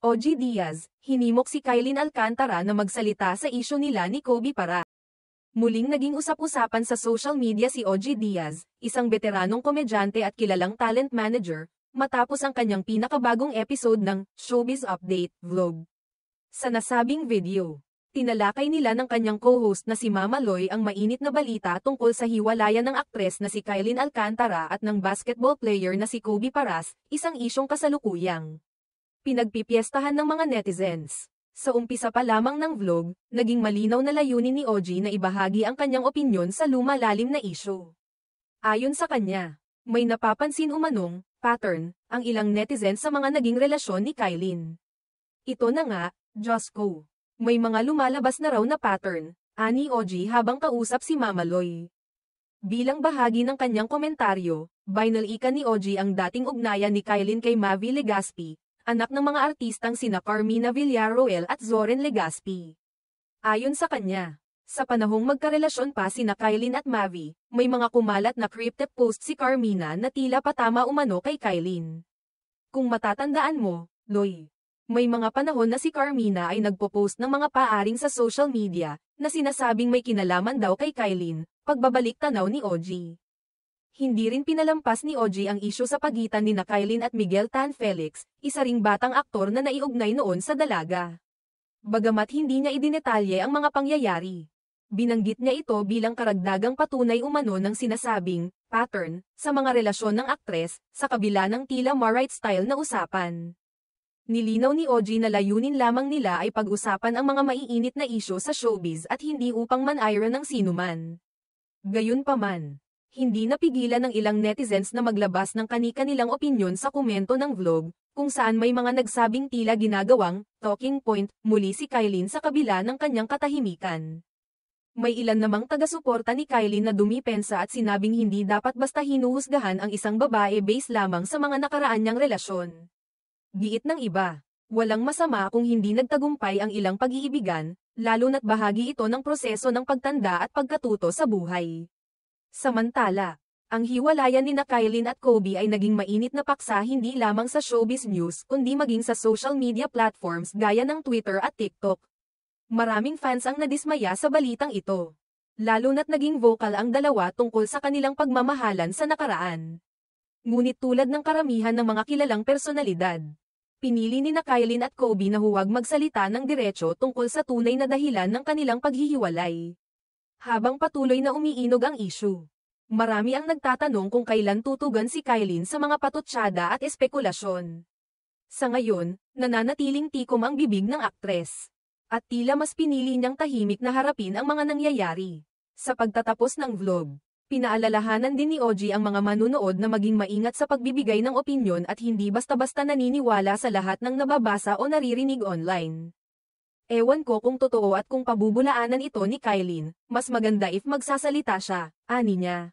OG Diaz, hinimok si Kylin Alcantara na magsalita sa isyu nila ni Kobe Paras. Muling naging usap-usapan sa social media si OG Diaz, isang veteranong komedyante at kilalang talent manager, matapos ang kanyang pinakabagong episode ng Showbiz Update vlog. Sa nasabing video, tinalakay nila ng kanyang co-host na si Mama Loy ang mainit na balita tungkol sa hiwalayan ng aktres na si Kylin Alcantara at ng basketball player na si Kobe Paras, isang isyong kasalukuyang pinagpipiestahan ng mga netizens. Sa umpisa pa lamang ng vlog, naging malinaw na layunin ni OG na ibahagi ang kanyang opinyon sa lumalalim na isyu. Ayon sa kanya, may napapansin umanong pattern ang ilang netizens sa mga naging relasyon ni Kylin. Ito na nga, Diyos ko. May mga lumalabas na raw na pattern, ani OG habang kausap si Mama Loy. Bilang bahagi ng kanyang komentaryo, binalikan ni OG ang dating ugnayan ni Kylin kay Mavi Legaspi, anak ng mga artistang sina Carmina Villarroel at Zoren Legaspi. Ayon sa kanya, sa panahong magkarelasyon pa sina Kylin at Mavi, may mga kumalat na cryptic post si Carmina na tila patama umano kay Kylin. Kung matatandaan mo, Loy, may mga panahon na si Carmina ay nagpo-post ng mga paaring sa social media na sinasabing may kinalaman daw kay Kylin, pagbabalik tanaw ni OG. Hindi rin pinalampas ni OG ang isyu sa pagitan ni Kylin at Miguel Tan Felix, isa ring batang aktor na naiugnay noon sa dalaga. Bagamat hindi niya idinetalye ang mga pangyayari, binanggit niya ito bilang karagdagang patunay umano ng sinasabing pattern sa mga relasyon ng aktres, sa kabila ng tila Marite style na usapan. Nilinaw ni OG na layunin lamang nila ay pag-usapan ang mga maiinit na isyu sa showbiz at hindi upang manira ng sinuman. Gayunpaman, hindi napigilan ng ilang netizens na maglabas ng kani-kanilang opinyon sa komento ng vlog, kung saan may mga nagsabing tila ginagawang talking point muli si Kylin sa kabila ng kanyang katahimikan. May ilan namang taga-suporta ni Kylin na dumipensa at sinabing hindi dapat basta hinuhusgahan ang isang babae base lamang sa mga nakaraan niyang relasyon. Giit ng iba, walang masama kung hindi nagtagumpay ang ilang pag-iibigan, lalo na't bahagi ito ng proseso ng pagtanda at pagkatuto sa buhay. Samantala, ang hiwalayan ni Kylin at Kobe ay naging mainit na paksa hindi lamang sa showbiz news kundi maging sa social media platforms gaya ng Twitter at TikTok. Maraming fans ang nadismaya sa balitang ito. Lalo na't naging vocal ang dalawa tungkol sa kanilang pagmamahalan sa nakaraan. Ngunit tulad ng karamihan ng mga kilalang personalidad, pinili ni Kylin at Kobe na huwag magsalita ng diretso tungkol sa tunay na dahilan ng kanilang paghihiwalay. Habang patuloy na umiinog ang issue, marami ang nagtatanong kung kailan tutugan si Kylin sa mga patutsyada at espekulasyon. Sa ngayon, nananatiling tikom ang bibig ng aktres. At tila mas pinili niyang tahimik na harapin ang mga nangyayari. Sa pagtatapos ng vlog, pinaalalahanan din ni OG ang mga manunood na maging maingat sa pagbibigay ng opinyon at hindi basta-basta naniniwala sa lahat ng nababasa o naririnig online. Ewan ko kung totoo at kung pabubulaanan ito ni Kylin, mas maganda if magsasalita siya, ani niya.